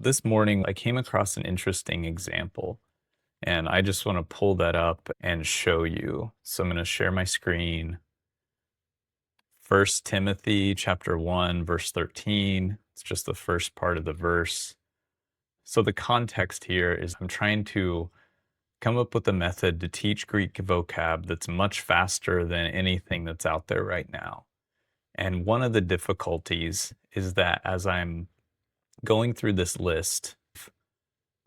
This morning, I came across an interesting example, and I just want to pull that up and show you. So I'm going to share my screen. First Timothy chapter 1, verse 13. It's just the first part of the verse. So the context here is I'm trying to come up with a method to teach Greek vocab that's much faster than anything that's out there right now. And one of the difficulties is that as I'm going through this list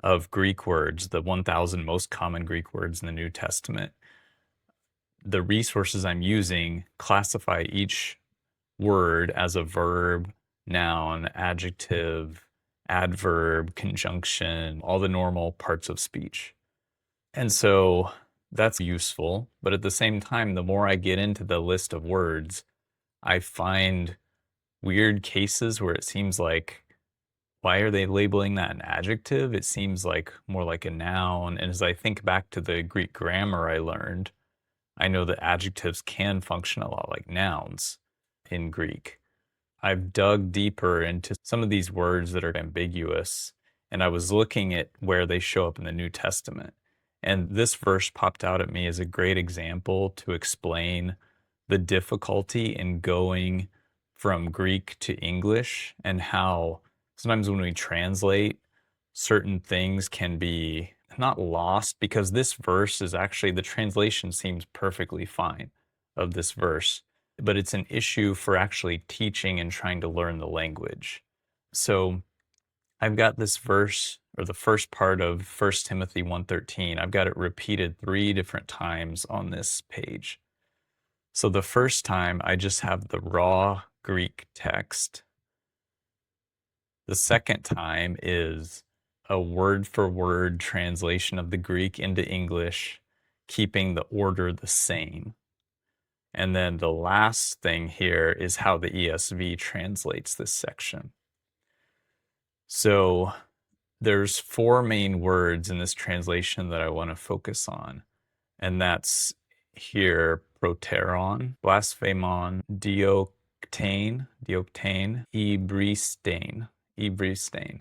of Greek words, the 1,000 most common Greek words in the New Testament, the resources I'm using classify each word as a verb, noun, adjective, adverb, conjunction, all the normal parts of speech. And so that's useful. But at the same time, the more I get into the list of words, I find weird cases where it seems like, why are they labeling that an adjective? It seems like more like a noun. And as I think back to the Greek grammar I learned, I know that adjectives can function a lot like nouns in Greek. I've dug deeper into some of these words that are ambiguous, and I was looking at where they show up in the New Testament. And this verse popped out at me as a great example to explain the difficulty in going from Greek to English and how sometimes when we translate, certain things can be not lost because this verse is actually, the translation seems perfectly fine of this verse, but it's an issue for actually teaching and trying to learn the language. So I've got this verse, or the first part of First Timothy 1:13. I've got it repeated 3 different times on this page. So the first time I just have the raw Greek text. The second time is a word for word translation of the Greek into English, keeping the order the same. And then the last thing here is how the ESV translates this section. So there's 4 main words in this translation that I want to focus on. And that's here: proteron, blasphemon, dioktane, ebristane.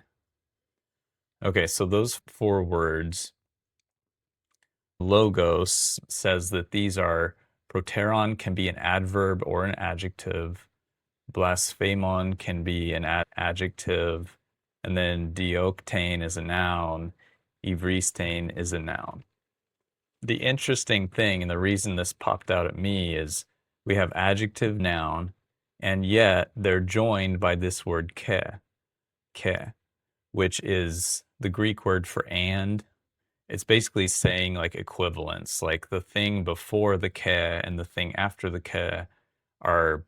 Okay, so those 4 words, logos says that these are, proteron can be an adverb or an adjective, blasphemon can be an adjective, and then dioktane is a noun, ebristane is a noun. The interesting thing, and the reason this popped out at me, is we have adjective, noun, and yet they're joined by this word ke, which is the Greek word for and. It's basically saying like equivalence, like the thing before the ke and the thing after the ke are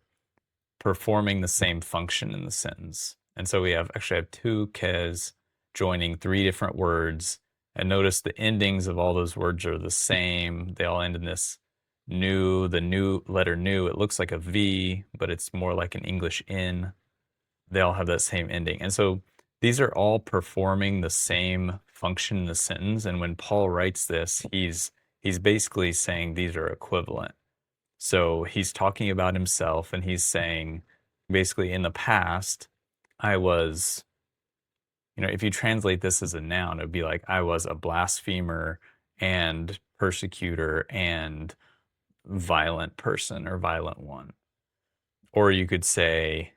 performing the same function in the sentence. And so we actually have 2 kes joining 3 different words. And notice the endings of all those words are the same. They all end in this new, the new letter new. It looks like a V, but it's more like an English N. They all have that same ending. And so these are all performing the same function in the sentence. And when Paul writes this, he's basically saying these are equivalent. So he's talking about himself and he's saying, basically, in the past, I was, if you translate this as a noun, it would be like, I was a blasphemer and persecutor and violent person or violent one. Or you could say,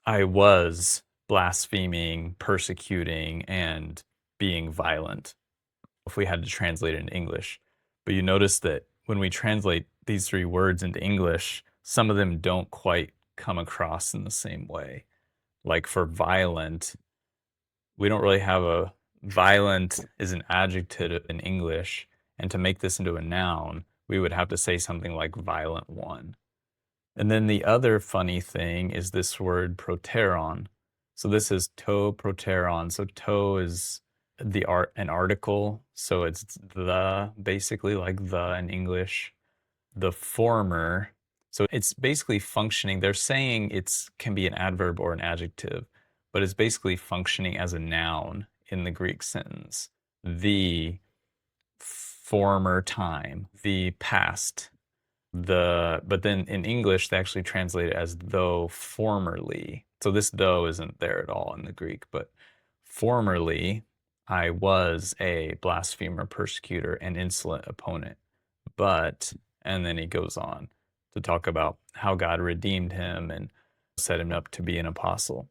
I was blaspheming, persecuting, and being violent, if we had to translate it in English. But you notice that when we translate these 3 words into English, some of them don't quite come across in the same way. Like for violent, we don't really have a, violent is an adjective in English, and to make this into a noun, we would have to say something like violent one. And then the other funny thing is this word proteron. So this is to proteron. So to is an article, so it's the, basically like the in English. The former, so it's basically functioning. They're saying it's can be an adverb or an adjective, but it's basically functioning as a noun in the Greek sentence. The former time, the past, but then in English they actually translate it as though formerly. So this though isn't there at all in the Greek, but formerly I was a blasphemer, persecutor, and insolent opponent. But, and then he goes on to talk about how God redeemed him and set him up to be an apostle.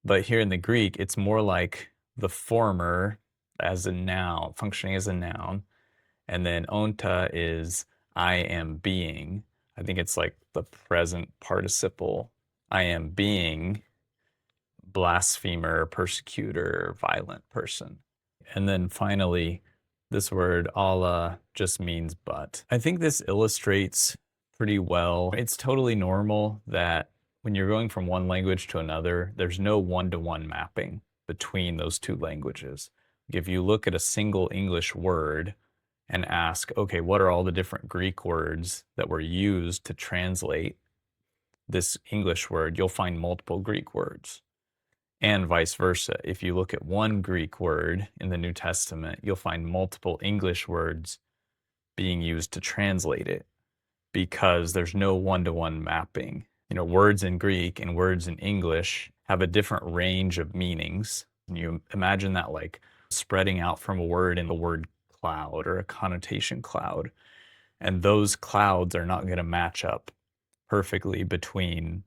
But here in the Greek, it's more like the former as a noun, functioning as a noun. And then onta is I am being. I think it's like the present participle. I am being blasphemer, persecutor, violent person. And then finally, this word Allah just means but. I think this illustrates pretty well. It's totally normal that when you're going from one language to another, there's no one-to-one mapping between those two languages. If you look at a single English word and ask, okay, what are all the different Greek words that were used to translate this English word, you'll find multiple Greek words. And vice versa. If you look at one Greek word in the New Testament, you'll find multiple English words being used to translate it because there's no one-to-one mapping. You know, words in Greek and words in English have a different range of meanings. And you imagine that like spreading out from a word in the word cloud or a connotation cloud. And those clouds are not going to match up perfectly between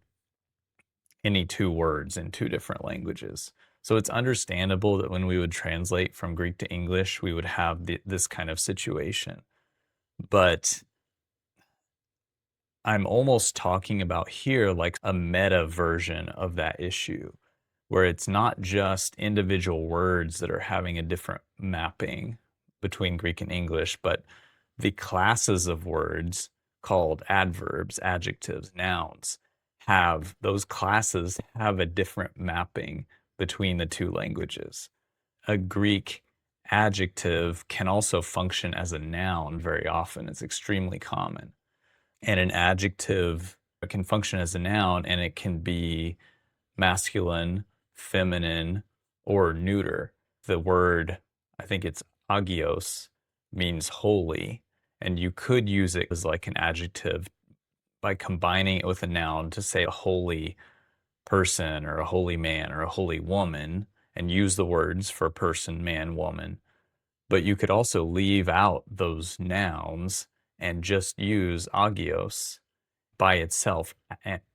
any two words in two different languages. So it's understandable that when we would translate from Greek to English, we would have this kind of situation. But I'm almost talking about here like a meta version of that issue, where it's not just individual words that are having a different mapping between Greek and English, but the classes of words called adverbs, adjectives, nouns, those classes have a different mapping between the two languages. A Greek adjective can also function as a noun very often. It's extremely common. And an adjective can function as a noun and it can be masculine, feminine, or neuter. The word, I think it's agios, means holy, and you could use it as like an adjective by combining it with a noun to say a holy person or a holy man or a holy woman and use the words for person, man, woman. But you could also leave out those nouns and just use agios by itself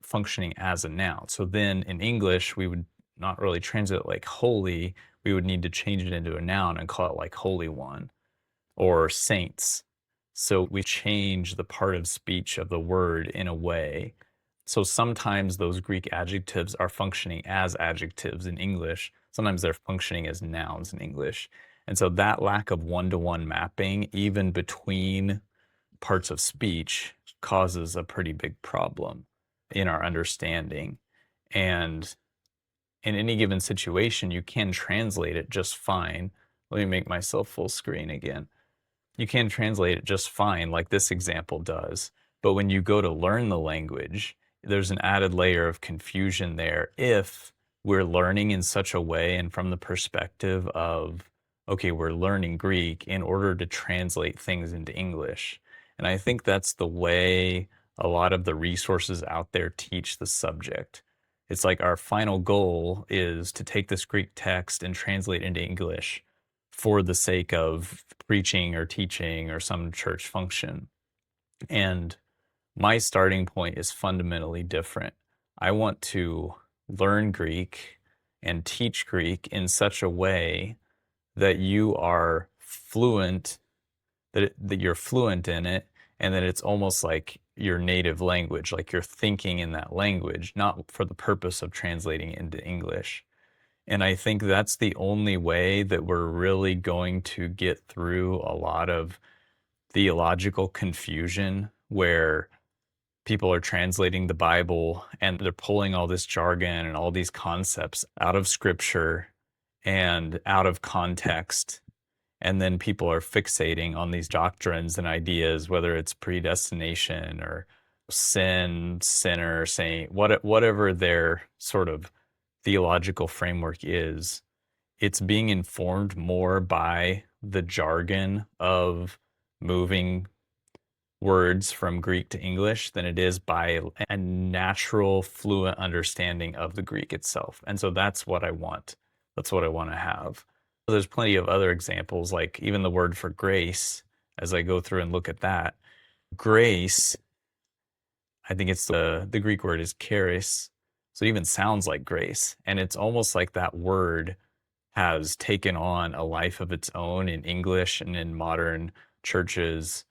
functioning as a noun. So then in English, we would not really translate it like holy. We would need to change it into a noun and call it like Holy One or saints. So we change the part of speech of the word in a way. So sometimes those Greek adjectives are functioning as adjectives in English. Sometimes they're functioning as nouns in English. And so that lack of one-to-one mapping, even between parts of speech, causes a pretty big problem in our understanding. And in any given situation, you can translate it just fine. Let me make myself full screen again. You can translate it just fine, like this example does. But when you go to learn the language, there's an added layer of confusion there if we're learning in such a way and from the perspective of, okay, we're learning Greek in order to translate things into English. And I think that's the way a lot of the resources out there teach the subject. It's like our final goal is to take this Greek text and translate into English for the sake of preaching or teaching or some church function. And my starting point is fundamentally different. I want to learn Greek and teach Greek in such a way that you are fluent, that you're fluent in it, and that it's almost like your native language, like you're thinking in that language, not for the purpose of translating it into English. And I think that's the only way that we're really going to get through a lot of theological confusion where people are translating the Bible and they're pulling all this jargon and all these concepts out of scripture and out of context. And then people are fixating on these doctrines and ideas, whether it's predestination or sin, sinner, saint, whatever their sort of theological framework is, it's being informed more by the jargon of moving words from Greek to English than it is by a natural, fluent understanding of the Greek itself. And so that's what I want. That's what I want to have. There's plenty of other examples, like even the word for grace, as I go through and look at that. Grace, I think it's the Greek word is charis. So it even sounds like grace. And it's almost like that word has taken on a life of its own in English and in modern churches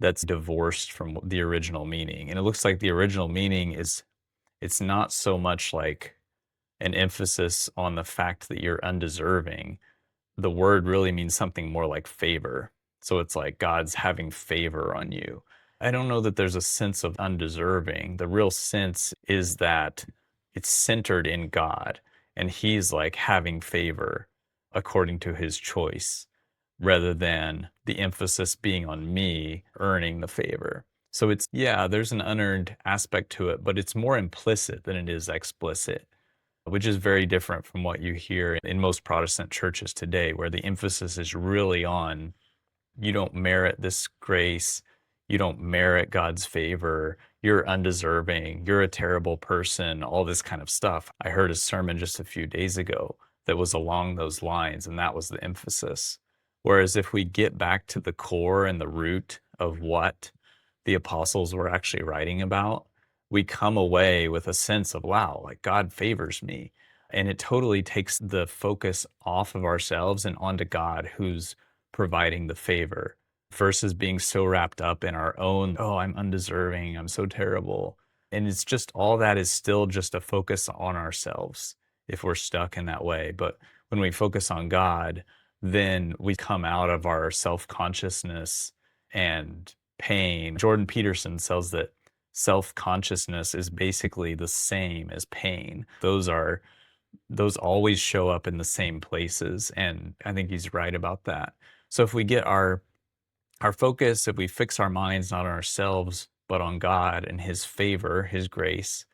that's divorced from the original meaning. And it looks like the original meaning is it's not so much like an emphasis on the fact that you're undeserving. The word really means something more like favor. So it's like God's having favor on you. I don't know that there's a sense of undeserving. The real sense is that it's centered in God and he's like having favor according to his choice rather than the emphasis being on me earning the favor. So it's, yeah, there's an unearned aspect to it, but it's more implicit than it is explicit, which is very different from what you hear in most Protestant churches today, where the emphasis is really on you don't merit this grace, you don't merit God's favor, you're undeserving, you're a terrible person, all this kind of stuff. I heard a sermon just a few days ago that was along those lines, and that was the emphasis. Whereas if we get back to the core and the root of what the apostles were actually writing about, we come away with a sense of, wow, like God favors me. And it totally takes the focus off of ourselves and onto God who's providing the favor versus being so wrapped up in our own, oh, I'm undeserving, I'm so terrible. And it's just all that is still just a focus on ourselves if we're stuck in that way. But when we focus on God, then we come out of our self-consciousness and pain. Jordan Peterson says that self-consciousness is basically the same as pain. Those always show up in the same places, and I think he's right about that. So if we get our focus, if we fix our minds not on ourselves but on God and his favor, his grace,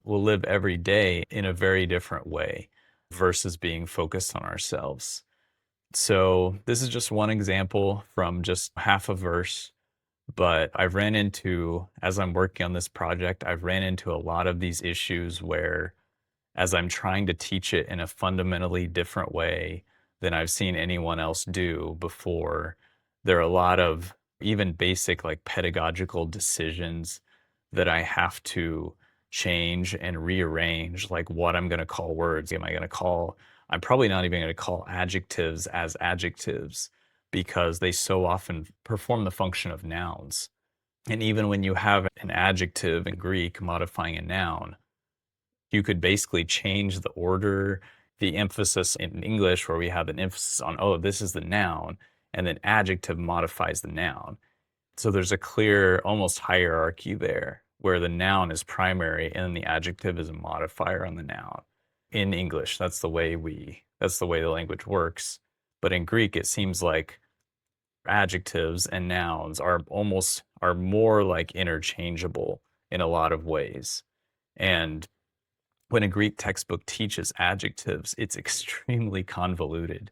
we'll live every day in a very different way versus being focused on ourselves. So this is just one example from just half a verse, but I've ran into, as I'm working on this project, I've ran into a lot of these issues where as I'm trying to teach it in a fundamentally different way than I've seen anyone else do before, there are a lot of even basic like pedagogical decisions that I have to change and rearrange, like what I'm going to call words. I'm probably not even going to call adjectives as adjectives because they so often perform the function of nouns. And even when you have an adjective in Greek modifying a noun, you could basically change the order, the emphasis in English where we have an emphasis on, oh, this is the noun, and then adjective modifies the noun. So there's a clear almost hierarchy there where the noun is primary and then the adjective is a modifier on the noun. In English, that's the way the language works. But in Greek, it seems like adjectives and nouns are more like interchangeable in a lot of ways. And when a Greek textbook teaches adjectives, it's extremely convoluted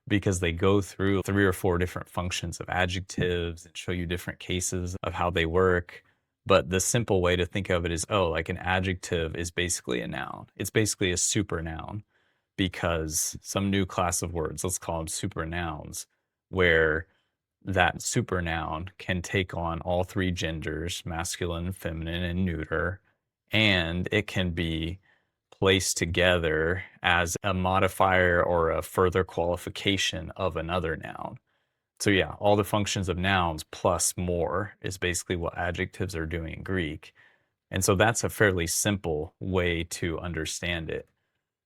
because they go through 3 or 4 different functions of adjectives and show you different cases of how they work. But the simple way to think of it is, oh, like an adjective is basically a noun. It's basically a supernoun because some new class of words, let's call them supernouns, where that supernoun can take on all 3 genders, masculine, feminine, and neuter, and it can be placed together as a modifier or a further qualification of another noun. So yeah, all the functions of nouns plus more is basically what adjectives are doing in Greek. And so that's a fairly simple way to understand it.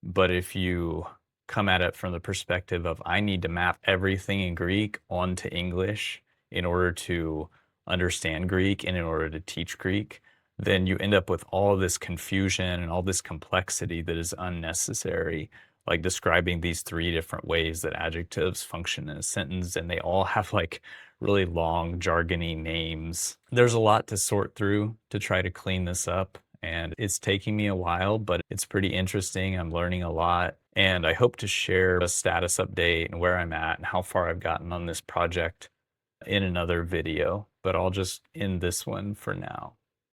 But if you come at it from the perspective of I need to map everything in Greek onto English in order to understand Greek and in order to teach Greek, then you end up with all this confusion and all this complexity that is unnecessary, like describing these 3 different ways that adjectives function in a sentence, and they all have like really long, jargony names. There's a lot to sort through to try to clean this up, and it's taking me a while, but it's pretty interesting. I'm learning a lot, and I hope to share a status update and where I'm at and how far I've gotten on this project in another video. but I'll just end this one for now.